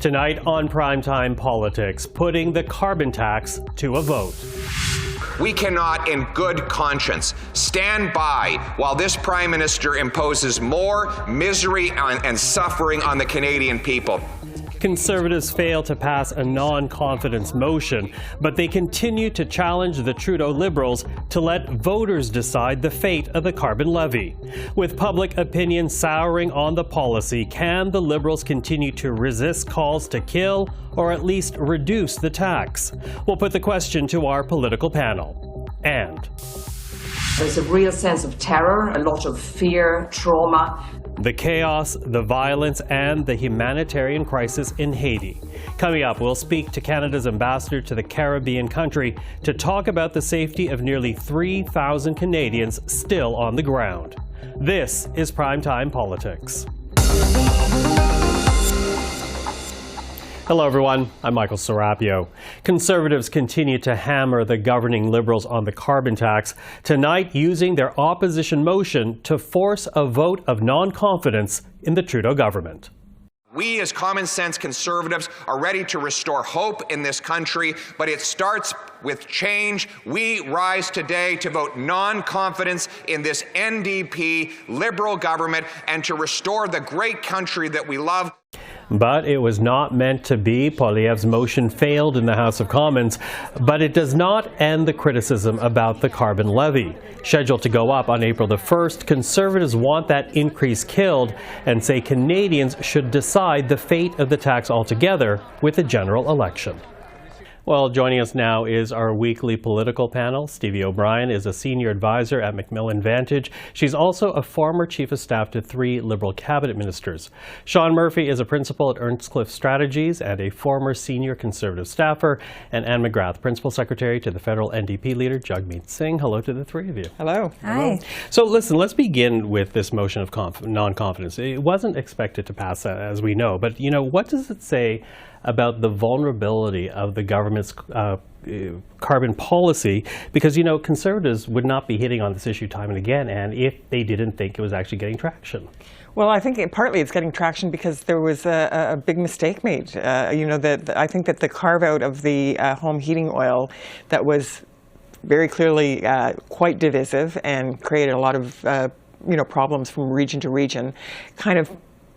Tonight on Primetime Politics, putting the carbon tax to a vote. We cannot, in good conscience, stand by while this Prime Minister imposes more misery and suffering on the Canadian people. Conservatives fail to pass a non-confidence motion, but they continue to challenge the Trudeau Liberals to let voters decide the fate of the carbon levy. With public opinion souring on the policy, can the Liberals continue to resist calls to kill or at least reduce the tax? We'll put the question to our political panel. And there's a real sense of terror, a lot of fear, trauma. The chaos, the violence, and the humanitarian crisis in Haiti. Coming up, we'll speak to Canada's ambassador to the Caribbean country to talk about the safety of nearly 3,000 Canadians still on the ground. This is Primetime Politics. Hello everyone, I'm Michael Serapio. Conservatives continue to hammer the governing Liberals on the carbon tax, tonight using their opposition motion to force a vote of non-confidence in the Trudeau government. We as common sense Conservatives are ready to restore hope in this country, but it starts with change. We rise today to vote non-confidence in this NDP Liberal government and to restore the great country that we love. But it was not meant to be. Poilievre's motion failed in the House of Commons, but it does not end the criticism about the carbon levy. Scheduled to go up on April the 1st, Conservatives want that increase killed and say Canadians should decide the fate of the tax altogether with a general election. Well, joining us now is our weekly political panel. Stevie O'Brien is a senior advisor at Macmillan Vantage. She's also a former chief of staff to 3 Liberal cabinet ministers. Sean Murphy is a principal at Earnscliffe Strategies and a former senior Conservative staffer. And Anne McGrath, principal secretary to the federal NDP leader, Jagmeet Singh. Hello to the 3 of you. Hello. Hi. So listen, let's begin with this motion of non-confidence. It wasn't expected to pass, as we know, but what does it say about the vulnerability of the government's carbon policy? Because, Conservatives would not be hitting on this issue time and again, and if they didn't think it was actually getting traction. Well, I think partly it's getting traction because there was a big mistake made. I think that the carve-out of the home heating oil that was very clearly quite divisive and created a lot of problems from region to region kind of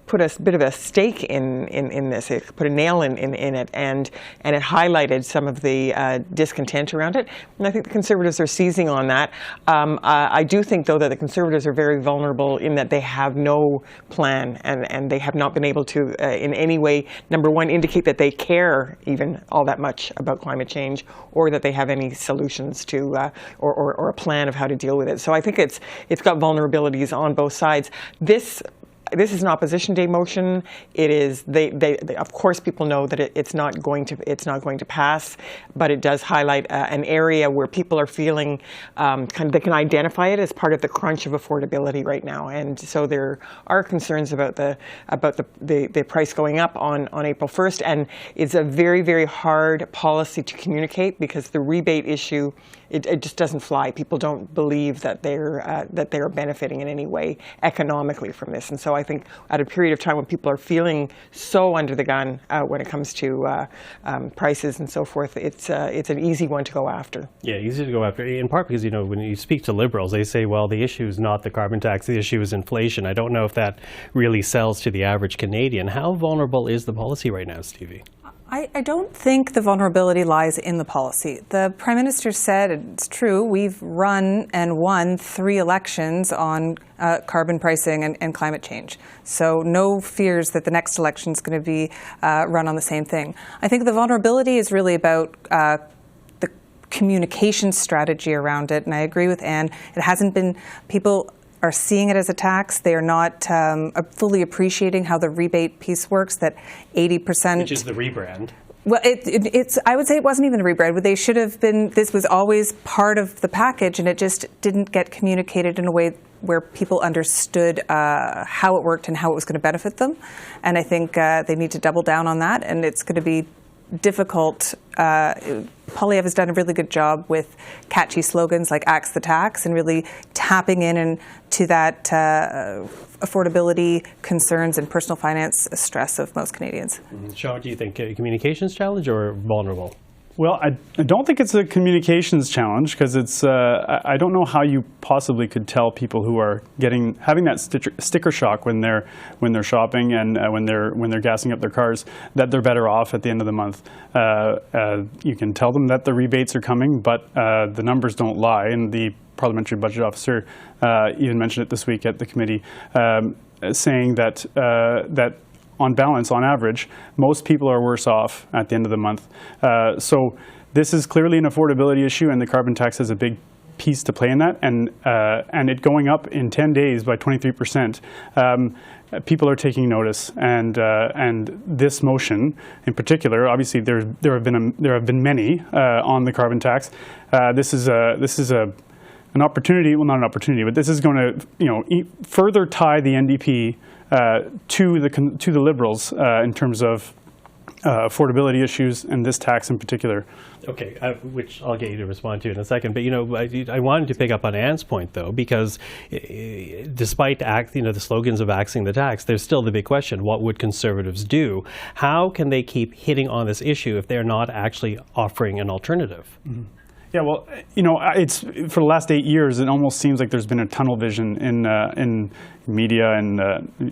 put a bit of a stake in this. It put a nail in it, and it highlighted some of the discontent around it. And I think the Conservatives are seizing on that. I do think, though, that the Conservatives are very vulnerable in that they have no plan, and they have not been able to, in any way, number one, indicate that they care even all that much about climate change, or that they have any solutions to, or a plan of how to deal with it. So I think it's got vulnerabilities on both sides. This is an opposition day motion. It is. They of course, people know that it's not going to pass, but it does highlight an area where people are feeling they can identify it as part of the crunch of affordability right now, and so there are concerns about the price going up on April 1st, and it's a very, very hard policy to communicate because the rebate issue. It just doesn't fly. People don't believe that they are benefiting in any way economically from this, and so I think at a period of time when people are feeling so under the gun when it comes to prices and so forth, it's an easy one to go after. Yeah, easy to go after. In part because when you speak to Liberals, they say, well, the issue is not the carbon tax. The issue is inflation. I don't know if that really sells to the average Canadian. How vulnerable is the policy right now, Stevie? I don't think the vulnerability lies in the policy. The Prime Minister said, it's true, we've run and won 3 elections on carbon pricing and climate change. So no fears that the next election is going to be run on the same thing. I think the vulnerability is really about the communication strategy around it. And I agree with Anne. It hasn't been, people are seeing it as a tax. They are not fully appreciating how the rebate piece works, that 80%... Which is the rebrand. Well, it's. I would say it wasn't even a rebrand. They should have been, this was always part of the package, and it just didn't get communicated in a way where people understood how it worked and how it was going to benefit them. And I think they need to double down on that, and it's going to be difficult. Poilievre has done a really good job with catchy slogans like "Axe the Tax" and really tapping into that affordability concerns and personal finance stress of most Canadians. Sean, do you think a communications challenge or vulnerable? Well, I don't think it's a communications challenge because it's. I don't know how you possibly could tell people who are having that sticker shock when they're shopping and when they're gassing up their cars that they're better off at the end of the month. You can tell them that the rebates are coming, but the numbers don't lie. And the parliamentary budget officer even mentioned it this week at the committee, saying that on balance, on average, most people are worse off at the end of the month. So this is clearly an affordability issue, and the carbon tax has a big piece to play in that. And it going up in 10 days by 23%, people are taking notice. And this motion, in particular, obviously there have been many on the carbon tax. This is an opportunity. Well, not an opportunity, but this is going to further tie the NDP to the Liberals in terms of affordability issues and this tax in particular. Okay, which I'll get you to respond to in a second. But I wanted to pick up on Anne's point though, because despite the slogans of axing the tax, there's still the big question: what would Conservatives do? How can they keep hitting on this issue if they're not actually offering an alternative? Mm-hmm. Yeah, well, it's for the last 8 years. It almost seems like there's been a tunnel vision in media, and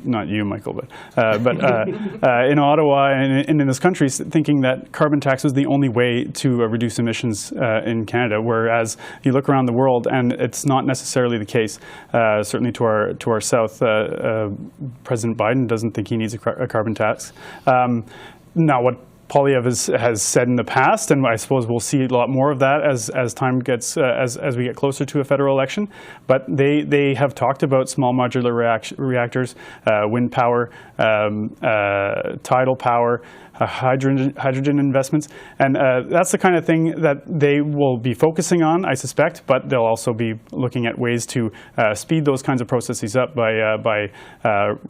not you, Michael, but in Ottawa and in this country, thinking that carbon tax was the only way to reduce emissions in Canada. Whereas you look around the world, and it's not necessarily the case. Certainly to our south, President Biden doesn't think he needs a carbon tax. Now, what Poilievre has said in the past, and I suppose we'll see a lot more of that as time gets as we get closer to a federal election. But they have talked about small modular reactors, wind power, tidal power, hydrogen investments, and that's the kind of thing that they will be focusing on, I suspect. But they'll also be looking at ways to speed those kinds of processes up by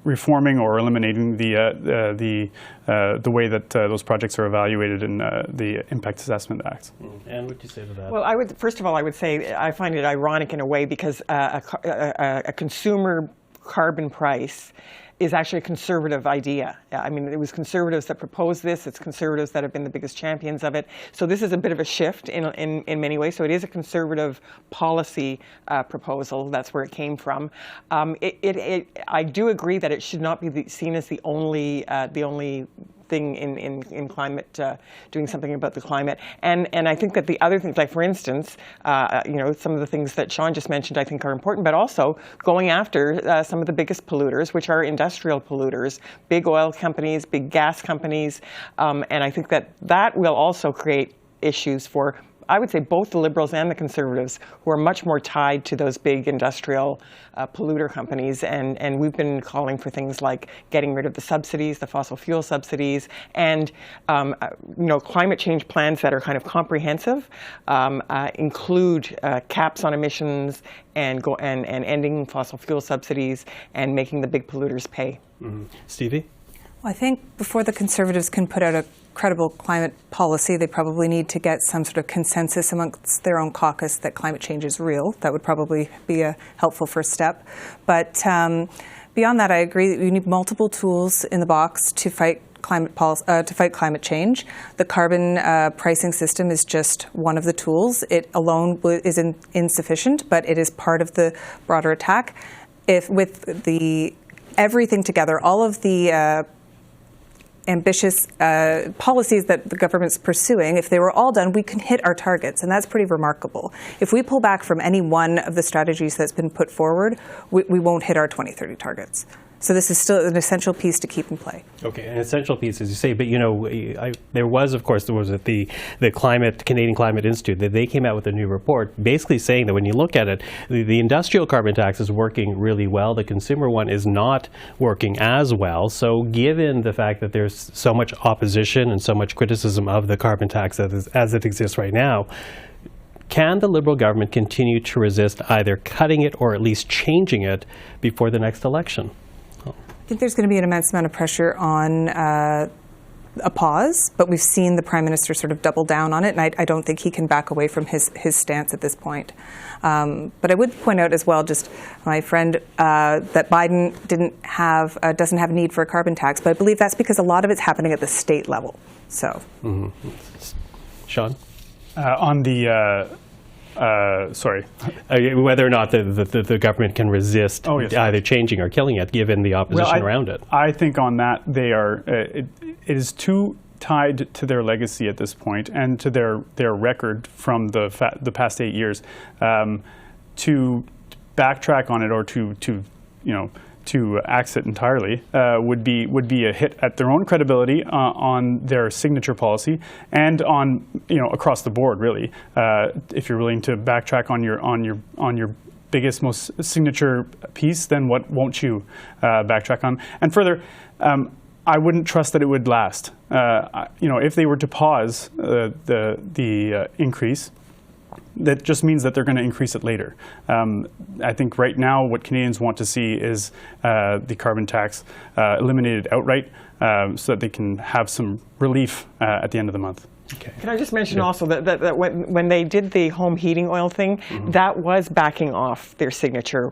reforming or eliminating the way that those projects are evaluated in the Impact Assessment Act. And what would you say to that? Well, first of all, I would say I find it ironic in a way because a consumer carbon price is actually a conservative idea. I mean, it was Conservatives that proposed this. It's Conservatives that have been the biggest champions of it. So this is a bit of a shift in many ways. So it is a Conservative policy proposal. That's where it came from. I do agree that it should not be seen as the only thing in climate, doing something about the climate. And I think that the other things, like for instance, some of the things that Sean just mentioned, I think are important, but also going after some of the biggest polluters, which are industrial polluters, big oil companies, big gas companies. And I think that will also create issues for, I would say, both the Liberals and the Conservatives, who are much more tied to those big industrial polluter companies. And we've been calling for things like getting rid of the subsidies, the fossil fuel subsidies, and climate change plans that are kind of comprehensive, include caps on emissions and ending fossil fuel subsidies and making the big polluters pay. Mm-hmm. Stevie? Well, I think before the Conservatives can put out a credible climate policy, they probably need to get some sort of consensus amongst their own caucus that climate change is real. That would probably be a helpful first step. But beyond that, I agree that we need multiple tools in the box to fight climate change. The carbon pricing system is just one of the tools. It alone is insufficient, but it is part of the broader attack. If with everything together, all of the ambitious policies that the government's pursuing, if they were all done, we can hit our targets, and that's pretty remarkable. If we pull back from any one of the strategies that's been put forward, we won't hit our 2030 targets. So this is still an essential piece to keep in play. Okay, an essential piece, as you say. But there was the Canadian Climate Institute that they came out with a new report, basically saying that when you look at it, the industrial carbon tax is working really well. The consumer one is not working as well. So, given the fact that there's so much opposition and so much criticism of the carbon tax as it exists right now, can the Liberal government continue to resist either cutting it or at least changing it before the next election? I think there's going to be an immense amount of pressure on a pause, but we've seen the Prime Minister sort of double down on it, and I don't think he can back away from his stance at this point. But I would point out as well, just my friend, that Biden doesn't have a need for a carbon tax, but I believe that's because a lot of it's happening at the state level. So, Sean? On the sorry. Whether or not the government can resist either changing or killing it, given the opposition around it. I think on that they are. It is too tied to their legacy at this point and to their record from the past 8 years to backtrack on it or to axe it entirely would be a hit at their own credibility on their signature policy and on across the board really. If you're willing to backtrack on your biggest, most signature piece, then what won't you backtrack on? And further, I wouldn't trust that it would last. If they were to pause the increase, that just means that they're going to increase it later. I think right now what Canadians want to see is the carbon tax eliminated outright so that they can have some relief at the end of the month. Okay. Can I just mention also that when they did the home heating oil thing, that was backing off their signature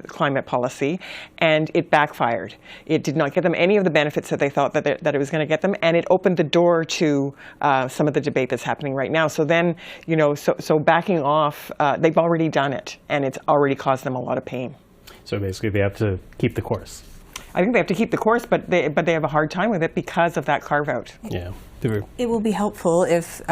climate policy, and it backfired. It did not get them any of the benefits that they thought that it was going to get them, and it opened the door to some of the debate that's happening right now. So then, so backing off, they've already done it, and it's already caused them a lot of pain. So basically they have to keep the course. I think they have to keep the course, but they have a hard time with it because of that carve-out. Yeah. It will be helpful if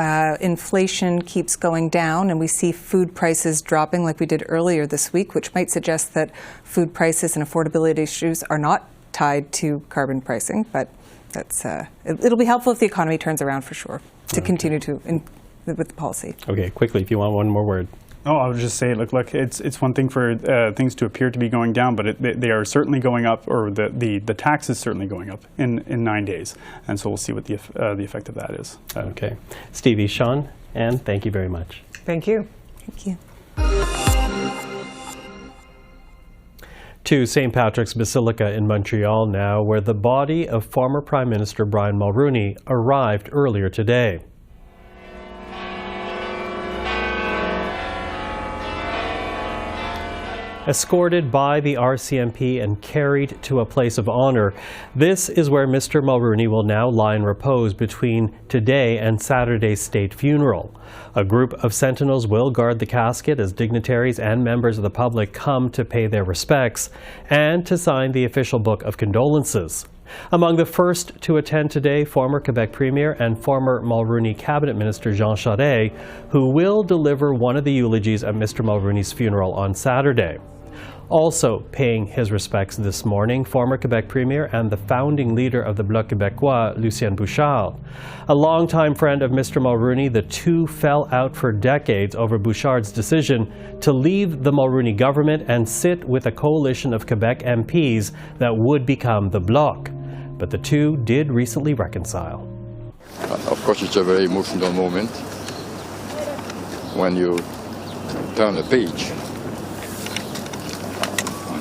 inflation keeps going down and we see food prices dropping like we did earlier this week, which might suggest that food prices and affordability issues are not tied to carbon pricing. But it'll be helpful if the economy turns around for sure to continue with the policy. Okay, quickly, if you want one more word. Oh, I would just say, look, it's one thing for things to appear to be going down, but they are certainly going up, or the tax is certainly going up in 9 days, and so we'll see what the effect of that is. Okay, Stevie, Sean, Anne, thank you very much. Thank you. Thank you. To St. Patrick's Basilica in Montreal now, where the body of former Prime Minister Brian Mulroney arrived earlier today. Escorted by the RCMP and carried to a place of honor, this is where Mr. Mulroney will now lie in repose between today and Saturday's state funeral. A group of sentinels will guard the casket as dignitaries and members of the public come to pay their respects and to sign the official book of condolences. Among the first to attend today, former Quebec Premier and former Mulroney Cabinet Minister Jean Charest, who will deliver one of the eulogies at Mr. Mulroney's funeral on Saturday. Also paying his respects this morning, former Quebec Premier and the founding leader of the Bloc Québécois, Lucien Bouchard. A longtime friend of Mr. Mulroney, the two fell out for decades over Bouchard's decision to leave the Mulroney government and sit with a coalition of Quebec MPs that would become the Bloc. But the two did recently reconcile. Of course, it's a very emotional moment when you turn a page.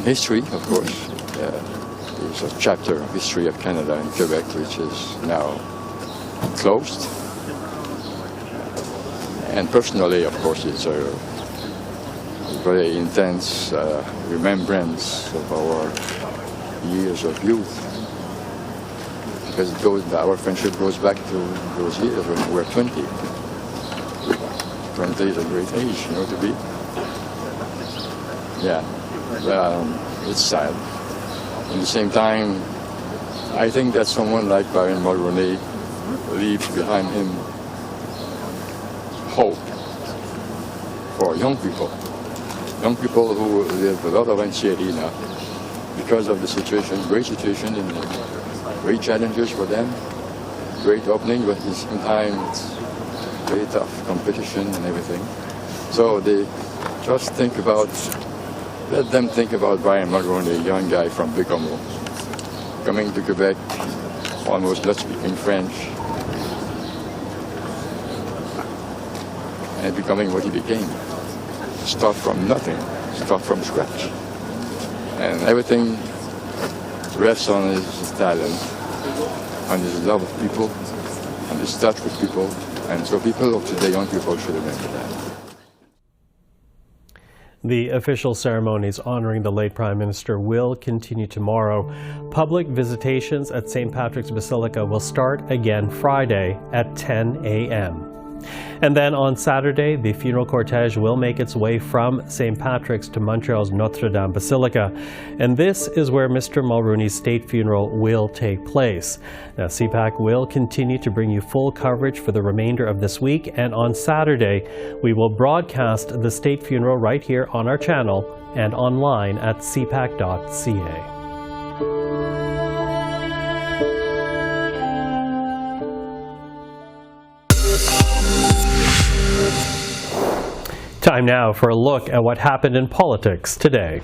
History, of course. There's a chapter of history of Canada and Quebec which is now closed. And personally, of course, it's a very intense remembrance of our years of youth. Because our friendship goes back to those years when we were 20. 20 is a great age, to be. Yeah. It's sad. At the same time, I think that someone like Brian Mulroney leaves behind him hope for young people who live a lot of anxiety now because of the situation, great situation, and great challenges for them, great opening, but at the same time it's very tough competition and everything. So they just let them think about Brian Mulroney, a young guy from Bécomo, coming to Quebec, almost not speaking French, and becoming what he became. Start from nothing, start from scratch. And everything rests on his talent, on his love of people, and it starts with people. And so people of today, young people, should remember that. The official ceremonies honoring the late Prime Minister will continue tomorrow. Public visitations at St. Patrick's Basilica will start again Friday at 10 a.m. And then on Saturday, the funeral cortege will make its way from St. Patrick's to Montreal's Notre Dame Basilica. And this is where Mr. Mulrooney's state funeral will take place. Now, CPAC will continue to bring you full coverage for the remainder of this week. And on Saturday, we will broadcast the state funeral right here on our channel and online at cpac.ca. Time now for a look at what happened in politics today.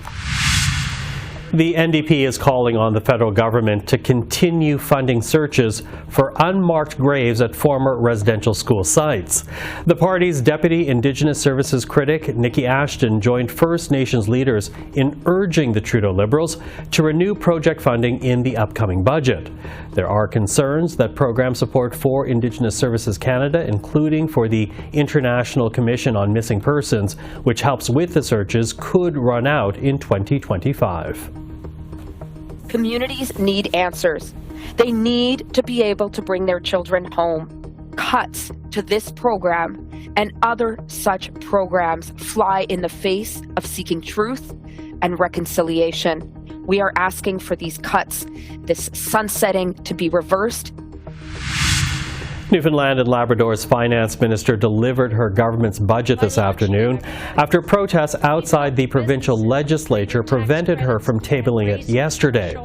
The NDP is calling on the federal government to continue funding searches for unmarked graves at former residential school sites. The party's Deputy Indigenous Services critic, Nikki Ashton, joined First Nations leaders in urging the Trudeau Liberals to renew project funding in the upcoming budget. There are concerns that program support for Indigenous Services Canada, including for the International Commission on Missing Persons, which helps with the searches, could run out in 2025. Communities need answers. They need to be able to bring their children home. Cuts to this program and other such programs fly in the face of seeking truth and reconciliation. We are asking for these cuts, this sunsetting, to be reversed. Newfoundland and Labrador's finance minister delivered her government's budget this afternoon after protests outside the provincial legislature prevented her from tabling it yesterday.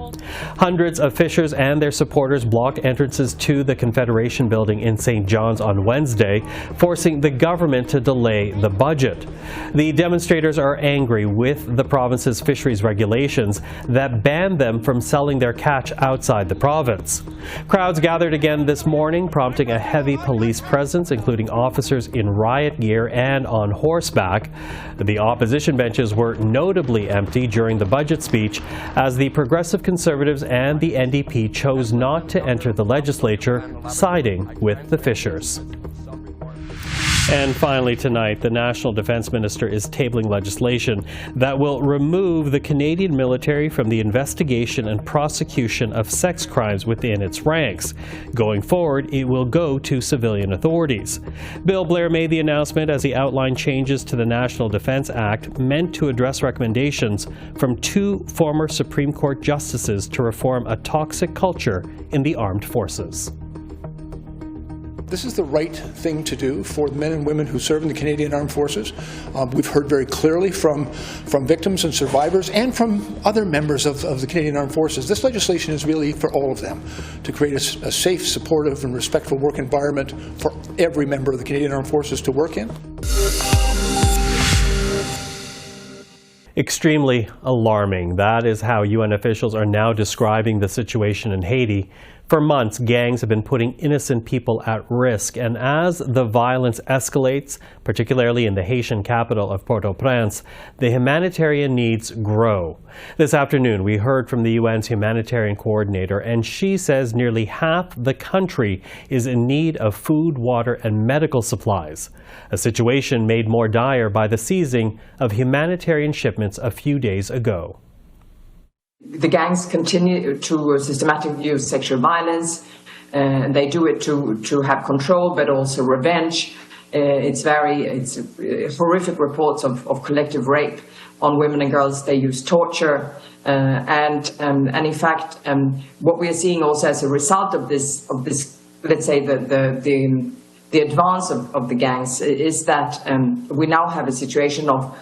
Hundreds of fishers and their supporters blocked entrances to the Confederation building in St. John's on Wednesday, forcing the government to delay the budget. The demonstrators are angry with the province's fisheries regulations that ban them from selling their catch outside the province. Crowds gathered again this morning, prompting a heavy police presence, including officers in riot gear and on horseback. The opposition benches were notably empty during the budget speech as the Progressive Conservatives and the NDP chose not to enter the legislature, siding with the fishers. And finally tonight, the National Defence Minister is tabling legislation that will remove the Canadian military from the investigation and prosecution of sex crimes within its ranks. Going forward, it will go to civilian authorities. Bill Blair made the announcement as he outlined changes to the National Defence Act meant to address recommendations from two former Supreme Court justices to reform a toxic culture in the armed forces. This is the right thing to do for the men and women who serve in the Canadian Armed Forces. We've heard very clearly from victims and survivors and from other members of the Canadian Armed Forces. This legislation is really for all of them, to create a safe, supportive and respectful work environment for every member of the Canadian Armed Forces to work in. Extremely alarming. That is how UN officials are now describing the situation in Haiti. For months, gangs have been putting innocent people at risk, and as the violence escalates, particularly in the Haitian capital of Port-au-Prince, the humanitarian needs grow. This afternoon, we heard from the UN's humanitarian coordinator, and she says nearly half the country is in need of food, water, and medical supplies, a situation made more dire by the seizing of humanitarian shipments a few days ago. The gangs continue to systematically use sexual violence. They do it to have control, but also revenge. It's horrific reports of collective rape on women and girls. They use torture, and in fact, what we are seeing also as a result of this, let's say the advance of the gangs is that we now have a situation of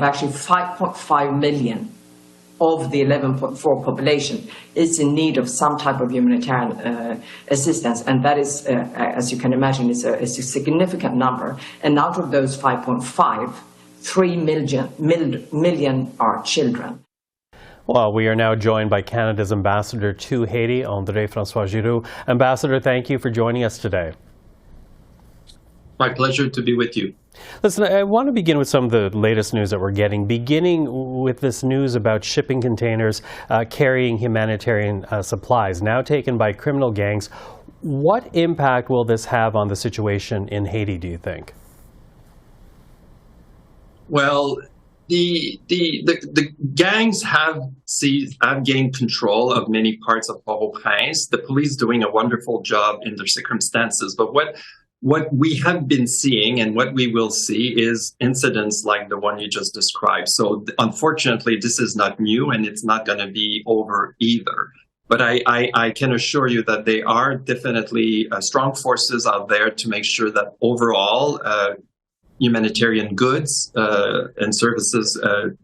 actually 5.5 million of the 11.4 population is in need of some type of humanitarian assistance, and that is, as you can imagine, is a significant number. And out of those 5.5, 3 million are children. Well, we are now joined by Canada's ambassador to Haiti, André François Giroux. Ambassador, thank you for joining us today. My pleasure to be with you. Listen, I want to begin with some of the latest news that we're getting, beginning with this news about shipping containers carrying humanitarian supplies, now taken by criminal gangs. What impact will this have on the situation in Haiti, do you think? Well, the gangs have gained control of many parts of Port-au-Prince. The police doing a wonderful job in the circumstances. But what we have been seeing and what we will see is incidents like the one you just described. So unfortunately, this is not new and it's not going to be over either. But I can assure you that there are definitely strong forces out there to make sure that overall humanitarian goods and services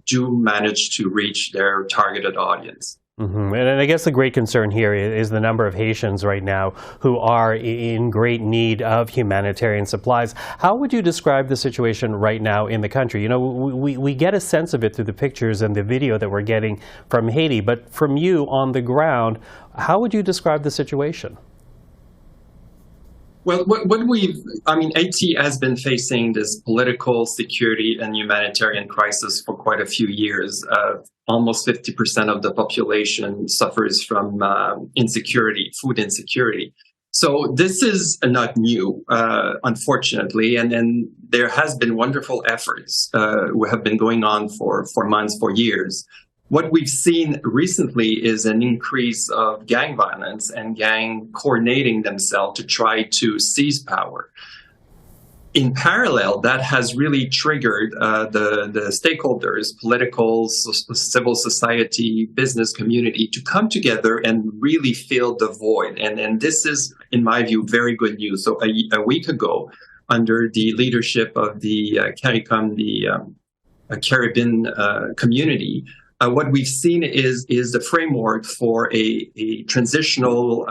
do manage to reach their targeted audience. Mm-hmm. And I guess the great concern here is the number of Haitians right now who are in great need of humanitarian supplies. How would you describe the situation right now in the country? You know, we get a sense of it through the pictures and the video that we're getting from Haiti, but from you on the ground, how would you describe the situation? Well, Haiti has been facing this political, security, and humanitarian crisis for quite a few years. Almost 50% of the population suffers from insecurity, food insecurity. So this is not new, unfortunately, and there has been wonderful efforts who have been going on for months, for years. What we've seen recently is an increase of gang violence and gang coordinating themselves to try to seize power. In parallel, that has really triggered the stakeholders, political, civil society, business community to come together and really fill the void. And this is, in my view, very good news. So a week ago, under the leadership of the CARICOM, the Caribbean community, what we've seen is the framework for a transitional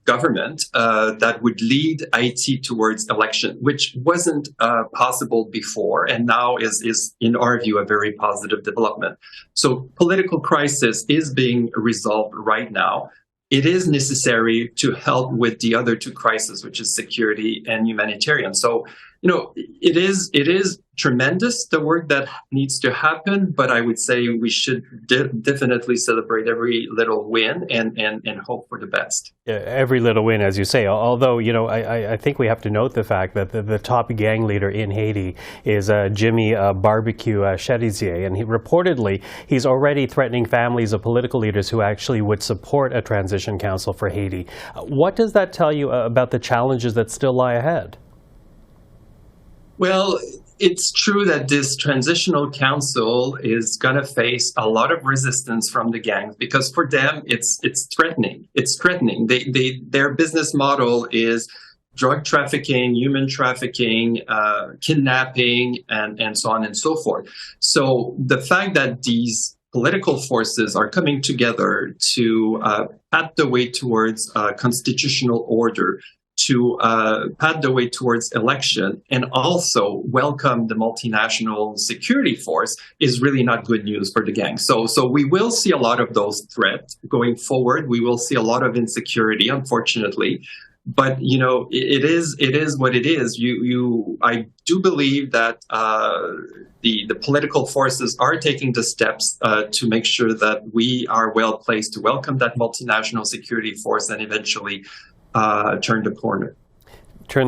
government that would lead Haiti towards election, which wasn't possible before, and now is, in our view, a very positive development. So political crisis is being resolved right now. It is necessary to help with the other two crises, which is security and humanitarian. So, you know, it is tremendous, the work that needs to happen, but I would say we should definitely celebrate every little win and hope for the best. Yeah, every little win, as you say, although, you know, I think we have to note the fact that the top gang leader in Haiti is Jimmy Barbecue Cherizier, and he's already threatening families of political leaders who actually would support a transition council for Haiti. What does that tell you about the challenges that still lie ahead? Well, it's true that this transitional council is going to face a lot of resistance from the gangs because for them it's threatening. It's threatening. Their business model is drug trafficking, human trafficking, kidnapping, and so on and so forth. So the fact that these political forces are coming together to pave the way towards constitutional order, to pave the way towards election, and also welcome the multinational security force is really not good news for the gang. So we will see a lot of those threats going forward. We will see a lot of insecurity, unfortunately. But you know, it is what it is. I do believe that the political forces are taking the steps to make sure that we are well placed to welcome that multinational security force and eventually turn the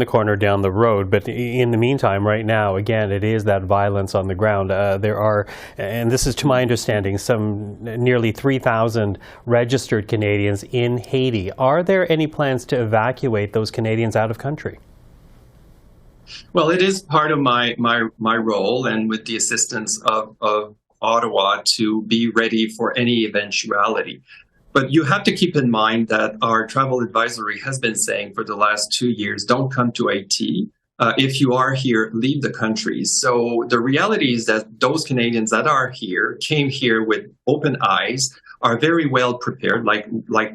corner down the road. But in the meantime, right now, again, it is that violence on the ground. There are, and this is to my understanding, some nearly 3,000 registered Canadians in Haiti. Are there any plans to evacuate those Canadians out of country? Well, it is part of my role, and with the assistance of Ottawa, to be ready for any eventuality. But you have to keep in mind that our travel advisory has been saying for the last 2 years, don't come to Haiti. If you are here, leave the country. So the reality is that those Canadians that are here came here with open eyes, are very well prepared, like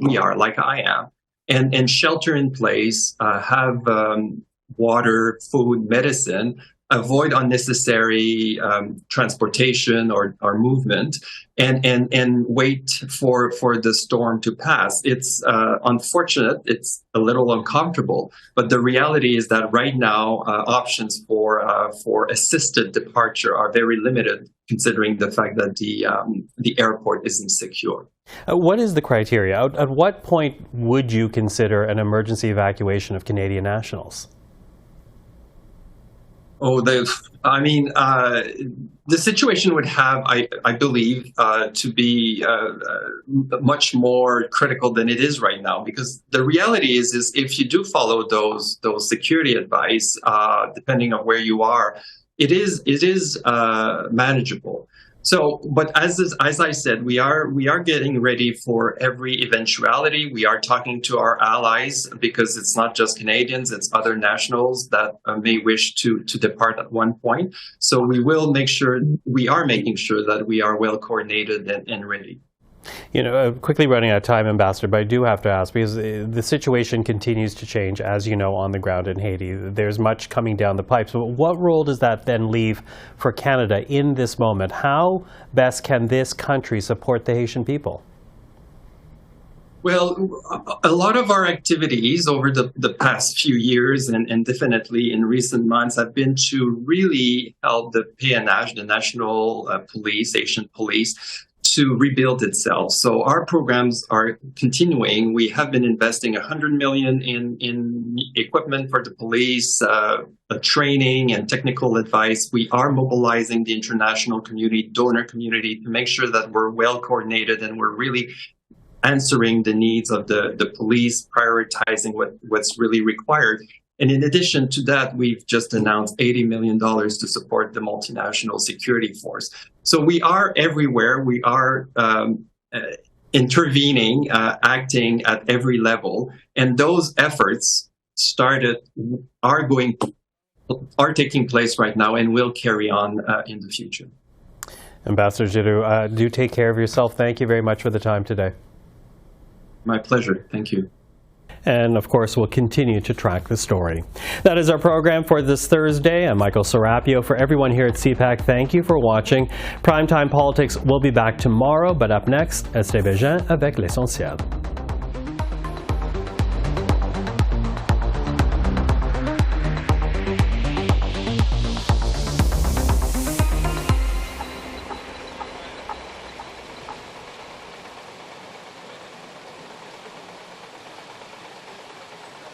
we are, like I am, and shelter in place, have water, food, medicine, avoid unnecessary transportation or movement, and wait for the storm to pass. It's unfortunate. It's a little uncomfortable, but the reality is that right now options for assisted departure are very limited, considering the fact that the airport isn't secure. What is the criteria? At what point would you consider an emergency evacuation of Canadian nationals? Oh, the situation would have, I believe, to be much more critical than it is right now, because the reality is if you do follow those security advice, depending on where you are, it is manageable. So, but as I said, we are getting ready for every eventuality. We are talking to our allies, because it's not just Canadians, it's other nationals that may wish to depart at one point. So we are making sure that we are well coordinated and ready. You know, quickly running out of time, Ambassador, but I do have to ask, because the situation continues to change, as you know, on the ground in Haiti. There's much coming down the pipes. But what role does that then leave for Canada in this moment? How best can this country support the Haitian people? Well, a lot of our activities over the past few years, and definitely in recent months, have been to really help the PNH, the National Police, Haitian Police, to rebuild itself. So our programs are continuing. We have been investing $100 million in equipment for the police, training and technical advice. We are mobilizing the international community, donor community, to make sure that we're well coordinated and we're really answering the needs of the police, prioritizing what's really required. And in addition to that, we've just announced $80 million to support the multinational security force. So we are everywhere. We are intervening, acting at every level. And those efforts are taking place right now and will carry on in the future. Ambassador Giroux, do take care of yourself. Thank you very much for the time today. My pleasure. Thank you. And, of course, we'll continue to track the story. That is our program for this Thursday. I'm Michael Serapio. For everyone here at CPAC, thank you for watching. Primetime Politics will be back tomorrow, but up next, Estée Bégin avec l'essentiel.